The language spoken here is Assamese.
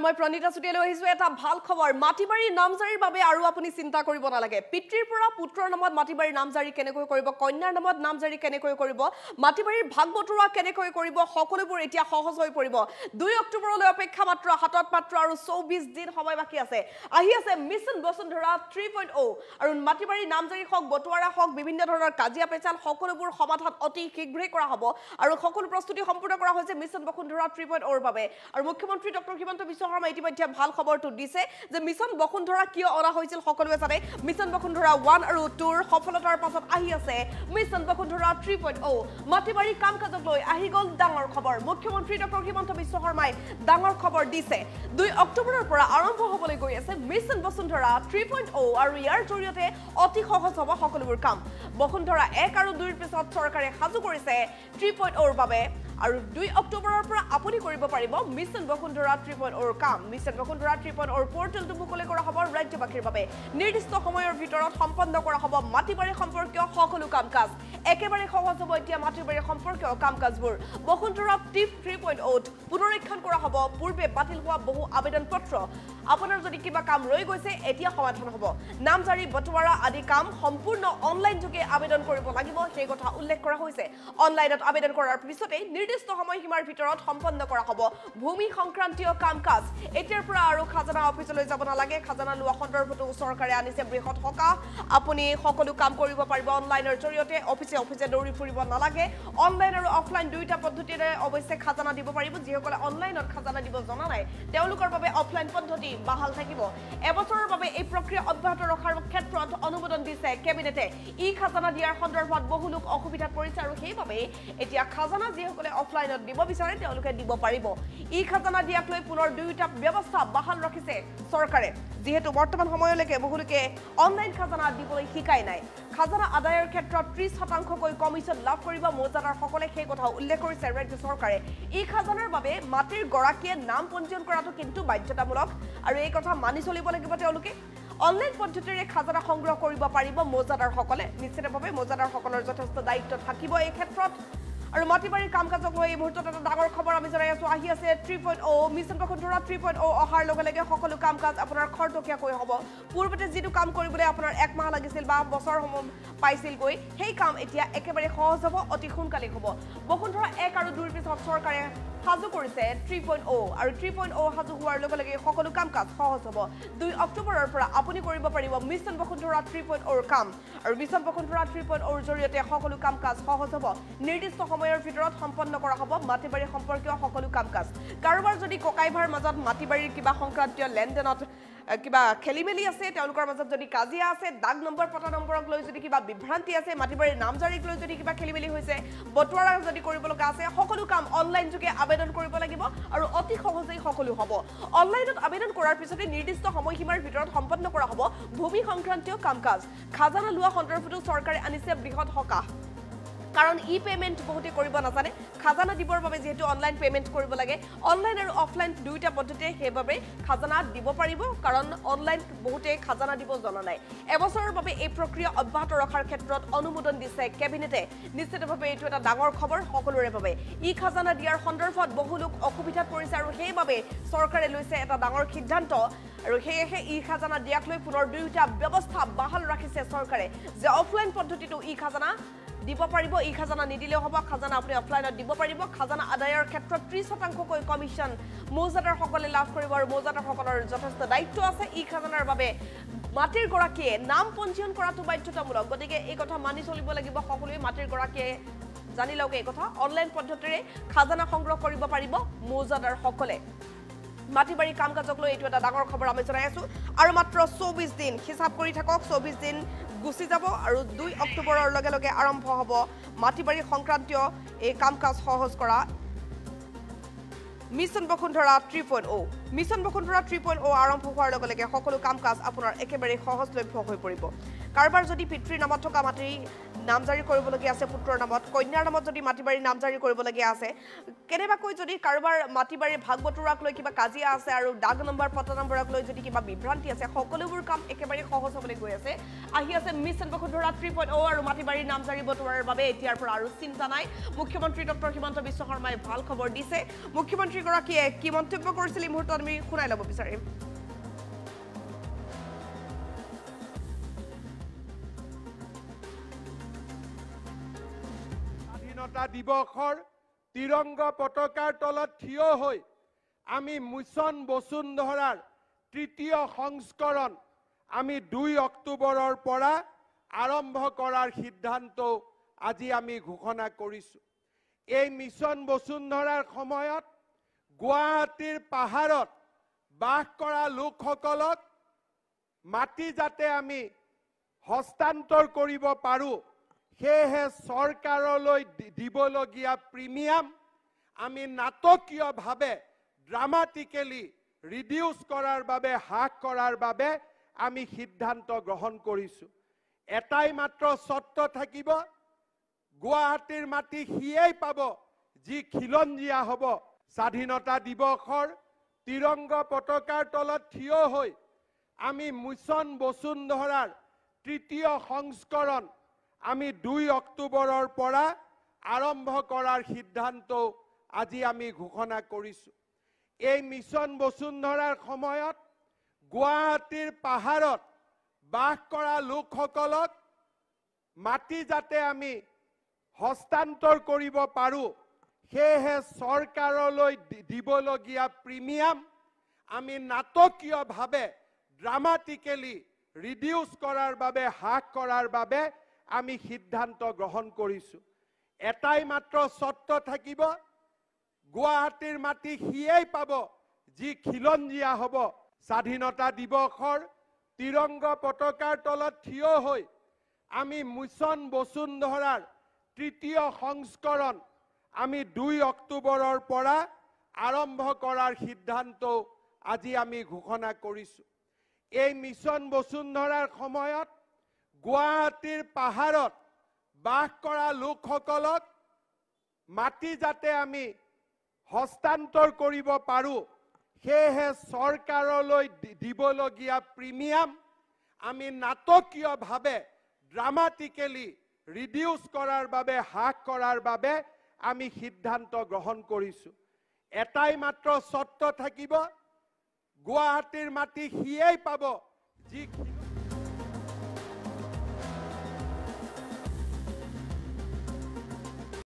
মই প্ৰণীতা চুটিয়ালৈ আহিছো এটা ভাল খবৰ মাটিবাৰী নামজাৰিৰ বাবে আৰু আপুনি চিন্তা কৰিব নালাগে পিতৃৰ পৰা পুত্ৰৰ নামত মাটিবাৰী নামজাৰি কেনেকৈ কৰিব কন্যাৰ নামত নামজাৰি কেনেকৈ কৰিব মাটিবাৰীৰ ভাগ বটুৰা কেনেকৈ কৰিব সকলোবোৰ এতিয়া সহজ হৈ পৰিব 2 অক্টোবৰলৈ অপেক্ষা মাত্ৰ হাতত মাত্ৰ আৰু 24 দিন সময় বাকি আছে আহি আছে মিছন বসুন্ধৰা 3.0 আৰু মাটিবাৰী নামজাৰি হক বটুৱাৰা হক বিভিন্ন ধৰণৰ কাজিয়া পেচাল সকলোবোৰ সমাধান অতি শীঘ্ৰে কৰা হ'ব আৰু সকলো প্ৰস্তুতি সম্পূৰ্ণ কৰা হৈছে মিছন বসুন্ধৰা 3.0 ৰ বাবে আৰু মুখ্যমন্ত্ৰী ডক্টৰ হিমন্ত বিশ্ব শৰ্মা ইতিমধ্যে ভাল খবৰটো দিছে যে মিছন বসুন্ধৰা কিয় অনা হৈছিল সকলোৱে জানে মিছন বসুন্ধৰা 1 আৰু 2 ৰ সফলতাৰ পাছত আহি আছে মিছন বসুন্ধৰা 3.0 মাটিবাৰী কামকাজক লৈ আহি গল ডাঙৰ খবৰ মুখ্যমন্ত্ৰী ডক্টৰ হিমন্ত বিশ্ব শৰ্মাই ডাঙৰ খবৰ দিছে 2 অক্টোবৰৰ পৰা আৰম্ভ হ'বলৈ গৈ আছে মিছন বসুন্ধৰা 3.0 আৰু ইয়াৰ জৰিয়তে অতি সহজ হ'ব সকলোবোৰ কাম বসুন্ধৰা 1 আৰু 2 ৰ পিছত চৰকাৰে সাজু কৰিছে 3.0 ৰ বাবে আৰু 2 অক্টোবৰৰ পৰা আপুনি কৰিব পাৰিব মিছন বসুন্ধৰা 3.0 ৰ কাম মিছন বসুন্ধৰা 3.0 ৰ পৰ্টেলটো মুকলি কৰা হ'ব ৰাজ্যবাসীৰ বাবে নিৰ্দিষ্ট সময়ৰ ভিতৰত সম্পন্ন কৰা হ'ব মাটিবাৰী সম্পৰ্কীয় সকলো কাম-কাজ একেবাৰে সহজ হ'ব এতিয়া মাটিবাৰী সম্পৰ্কীয় কাম-কাজবোৰ বসুন্ধৰা 3.0 পুনৰীক্ষণ কৰা হ'ব পূৰ্বে বাতিল হোৱা বহু আবেদন পত্ৰ আপোনাৰ যদি কিবা কাম ৰৈ গৈছে এতিয়া সমাধান হ'ব নামজাৰি বটুৱাৰা আদি কাম সম্পূৰ্ণ অনলাইন যোগে আবেদন কৰিব লাগিব সেই কথা উল্লেখ কৰা হৈছে অনলাইনত আবেদন কৰাৰ পিছতে নিৰ্দিষ্ট সময়সীমাৰ ভিতৰত সম্পন্ন কৰা হ'ব ভূমি সংক্ৰান্তীয় কাম-কাজ এতিয়াৰ পৰা আৰু খাজানা অফিচলৈ যাব নালাগে খাজানা লোৱা সন্দৰ্ভতো চৰকাৰে আনিছে বৃহৎ সকাহ আপুনি সকলো কাম কৰিব পাৰিব অনলাইনৰ জৰিয়তে অফিচে দৌৰি ফুৰিব নালাগে অনলাইন আৰু অফলাইন দুইটা পদ্ধতিৰে অৱশ্যে খাজানা দিব পাৰিব যিসকলে অনলাইনত খাজানা দিব জনা নাই তেওঁলোকৰ বাবে অফলাইন পদ্ধতি বাহাল থাকিব এবছৰৰ বাবে এই প্ৰক্ৰিয়া অব্যাহত ৰখাৰ ক্ষেত্ৰত অনুমোদন দিছে কেবিনেটে ই খাজানা দিয়াৰ সন্দৰ্ভত বহু লোক অসুবিধাত পৰিছে আৰু সেইবাবে এতিয়া খাজানা যিসকলে অফলাইনত দিব বিচাৰে তেওঁলোকে দিব পাৰিব ই খাজানা দিয়াক লৈ পুনৰ দুইটা ব্যৱস্থা বাহাল ৰাখিছে চৰকাৰে যেহেতু বৰ্তমান সময়লৈকে বহুলোকে অনলাইন খাজানা দিবলৈ শিকাই নাই খাজানা আদায়ৰ ক্ষেত্ৰত 30% কমিছন লাভ কৰিব মৌজাদাৰ সকলে সেই কথা উল্লেখ কৰিছে ৰাজ্য চৰকাৰে ই খাজানাৰ বাবে মাটিৰ গৰাকীয়ে নাম পঞ্জীয়ন কৰাটো কিন্তু বাধ্যতামূলক আৰু এই কথা মানি চলিব লাগিব তেওঁলোকে অনলাইন পদ্ধতিৰে খাজানা সংগ্ৰহ কৰিব পাৰিব মৌজাদাৰ সকলে নিশ্চিতভাৱে মৌজাদাৰ সকলৰ যথেষ্ট দায়িত্ব থাকিব এই ক্ষেত্ৰত আৰু মাটিবাৰী কাম-কাজক লৈ এই মুহূৰ্তত এটা ডাঙৰ খবৰ আমি জনাই আছো আহি আছে 3.0 মিছন বসুন্ধৰা 3.0 অহাৰ লগে লগে সকলো কাম-কাজ আপোনাৰ খৰতকীয়াকৈ হ'ব পূৰ্বতে যিটো কাম কৰিবলৈ আপোনাৰ 1 মাহ লাগিছিল বা বছৰ পাইছিল গৈ সেই কাম এতিয়া একেবাৰে সহজ হ'ব অতি সোনকালে হ'ব বসুন্ধৰা 1 আৰু 2 ৰ পিছত চৰকাৰে সাজু কৰিছে 3.0 আৰু 3.0 সাজু হোৱাৰ লগে লগে সকলো কাম-কাজ সহজ হ'ব 2 অক্টোবৰৰ পৰা আপুনি কৰিব পাৰিব মিছন বসুন্ধৰা 3.0 ৰ কাম আৰু মিছন বসুন্ধৰা 3.0 ৰ জৰিয়তে সকলো কাম-কাজ সহজ হ'ব নিৰ্দিষ্ট সময়ৰ ভিতৰত সম্পন্ন কৰা হ'ব মাটিবাৰী সম্পৰ্কীয় সকলো কাম-কাজ কাৰোবাৰ যদি ককাইভাৰ মাজত মাটিবাৰীৰ কিবা সংক্ৰান্তীয় লেনদেনত কিবা খেলিমেলি আছে তেওঁলোকৰ মাজত যদি কাজিয়া আছে দাগ নম্বৰ পটা নম্বৰক লৈ যদি কিবা বিভ্ৰান্তি আছে মাটিবাৰীৰ নামজাৰিক লৈ যদি কিবা খেলিমেলি হৈছে বটুৱাৰা যদি কৰিব লগা আছে সকলো কাম অনলাইন যোগে আবেদন কৰিব লাগিব আৰু অতি সহজেই সকলো হ'ব অনলাইনত আবেদন কৰাৰ পিছতে নিৰ্দিষ্ট সময়সীমাৰ ভিতৰত সম্পন্ন কৰা হ'ব ভূমি সংক্ৰান্তীয় কাম-কাজ খাজানা লোৱা সন্দৰ্ভতো চৰকাৰে আনিছে বৃহৎ সকাহ কাৰণ ই পেমেন্ট বহুতে কৰিব নাজানে খাজানা দিবৰ বাবে যেহেতু অনলাইন পেমেন্ট কৰিব লাগে অনলাইন আৰু অফলাইন দুইটা পদ্ধতিৰে হেবাবে খাজানা দিব পাৰিব কাৰণ অনলাইন বহুতে খাজানা দিব জনা নাই এবছৰৰ বাবে এই প্ৰক্ৰিয়া অব্যাহত ৰখাৰ ক্ষেত্ৰত অনুমোদন দিছে কেবিনেটে নিশ্চিতভাৱে এইটো এটা ডাঙৰ খবৰ সকলোৰে বাবে ই খাজানা দিয়াৰ সন্দৰ্ভত বহু লোক অসুবিধাত পৰিছে আৰু সেইবাবে চৰকাৰে লৈছে এটা ডাঙৰ সিদ্ধান্ত আৰু হেহে ই খাজানা দিয়াক লৈ পুনৰ দুইটা ব্যৱস্থা বাহাল ৰাখিছে চৰকাৰে যে অফলাইন পদ্ধতিটো ই খাজানা দিব পাৰিব ই খাজানা নিদিলেও হ'ব খাজানা আপুনি অফলাইনত দিব পাৰিব খাজানা আদায়ৰ ক্ষেত্ৰত 30% কমিছন মৌজাদাৰ সকলে লাভ কৰিব আৰু মৌজাদাৰ সকলৰ যথেষ্ট দায়িত্ব আছে ই খাজানাৰ বাবে মাটিৰ গৰাকীয়ে নাম পঞ্জীয়ন কৰাটো বাধ্যতামূলক গতিকে এই কথা মানি চলিব লাগিব সকলোৱে মাটিৰ গৰাকীয়ে জানি লওক এই কথা অনলাইন পদ্ধতিৰে খাজানা সংগ্ৰহ কৰিব পাৰিব মৌজাদাৰ সকলে মাটিবাৰী কাম-কাজক লৈ এইটো এটা ডাঙৰ খবৰ আমি জনাই আছো আৰু মাত্ৰ 24 দিন হিচাপ কৰি থাকক 24 দিন গুছি যাব আৰু 2 অক্টোবৰৰ লগে লগে আৰম্ভ হ'ব মাটিবাৰী সংক্ৰান্তীয় এই কাম-কাজ সহজ কৰা মিছন বসুন্ধৰা 3.0 মিছন বসুন্ধৰা 3.0 আৰম্ভ হোৱাৰ লগে লগে সকলো কাম-কাজ আপোনাৰ একেবাৰে সহজলভ্য হৈ পৰিব কাৰোবাৰ যদি পিতৃৰ নামত থকা মাটি নামজাৰি কৰিবলগীয়া আছে পুত্ৰৰ নামত কন্যাৰ নামত যদি মাটি বাৰী নামজাৰি কৰিবলগীয়া আছে কেনেবাকৈ যদি কাৰোবাৰ মাটি বাৰী ভাগ বতৰাক লৈ কিবা কাজিয়া আছে আৰু দাগ নম্বৰ পটা নম্বৰক লৈ যদি কিবা বিভ্ৰান্তি আছে সকলোবোৰ কাম একেবাৰে সহজ হ'বলৈ গৈ আছে আহি আছে মিছন বসুন্ধৰা 3.0 আৰু মাটি বাৰী নামজাৰি বতৰাৰ বাবে এতিয়াৰ পৰা আৰু চিন্তা নাই মুখ্যমন্ত্ৰী ডক্টৰ হিমন্ত বিশ্ব শৰ্মাই ভাল খবৰ দিছে মুখ্যমন্ত্ৰী গৰাকীয়ে কি মন্তব্য কৰিছিল এই মুহূৰ্তত আমি শুনাই ল'ব বিচাৰিম স্বাধীনতা দিৱসৰ তিৰংগ পতাকাৰ তলত থিয় হৈ আমি মিছন বসুন্ধৰাৰ তৃতীয় সংস্কৰণ আমি 2 অক্টোবৰৰ পৰা আৰম্ভ কৰাৰ সিদ্ধান্ত আজি আমি ঘোষণা কৰিছো এই মিছন বসুন্ধৰাৰ সময়ত গুৱাহাটীৰ পাহাৰত বাস কৰা লোকসকলক মাটি যাতে আমি হস্তান্তৰ কৰিব পাৰো সেয়েহে চৰকাৰলৈ দিবলগীয়া প্ৰিমিয়াম আমি নাটকীয়ভাৱে ড্ৰামাটিকেলি ৰিডিউস কৰাৰ বাবে হ্ৰাস কৰাৰ বাবে আমি সিদ্ধান্ত গ্ৰহণ কৰিছো এটাই মাত্ৰ চৰ্ত থাকিব গুৱাহাটীৰ মাটি সিয়েই পাব যি খিলঞ্জীয়া হ'ব স্বাধীনতা দিৱসৰ তিৰংগ পতাকাৰ তলত থিয় হৈ আমি মিছন বসুন্ধৰাৰ তৃতীয় সংস্কৰণ আমি 2 অক্টোবৰৰ পৰা আৰম্ভ কৰাৰ সিদ্ধান্ত আজি আমি ঘোষণা কৰিছো এই মিছন বসুন্ধৰাৰ সময়ত গুৱাহাটীৰ পাহাৰত বাস কৰা লোকসকলক মাটি যাতে আমি হস্তান্তৰ কৰিব পাৰো সেয়েহে চৰকাৰলৈ দিবলগীয়া প্ৰিমিয়াম আমি নাটকীয়ভাৱে ড্ৰামাটিকেলি ৰিডিউস কৰাৰ বাবে হ্ৰাস কৰাৰ বাবে আমি সিদ্ধান্ত গ্ৰহণ কৰিছো এটাই মাত্ৰ চৰ্ত থাকিব গুৱাহাটীৰ মাটি সিয়েই পাব যি খিলঞ্জীয়া হ'ব স্বাধীনতা দিৱসৰ তিৰংগ পতাকাৰ তলত থিয় হৈ আমি মিছন বসুন্ধৰাৰ তৃতীয় সংস্কৰণ আমি 2 অক্টোবৰৰ পৰা আৰম্ভ কৰাৰ সিদ্ধান্ত আজি আমি ঘোষণা কৰিছো এই মিছন বসুন্ধৰাৰ সময়ত গুৱাহাটীৰ পাহাৰত বাস কৰা লোকসকলক মাটি যাতে আমি হস্তান্তৰ কৰিব পাৰো সেয়েহে চৰকাৰলৈ দিবলগীয়া প্ৰিমিয়াম আমি নাটকীয়ভাৱে ড্ৰামাটিকেলি ৰিডিউস কৰাৰ বাবে হ্ৰাস কৰাৰ বাবে আমি সিদ্ধান্ত গ্ৰহণ কৰিছো এটাই মাত্ৰ চৰ্ত থাকিব গুৱাহাটীৰ মাটি সিয়েই পাব যি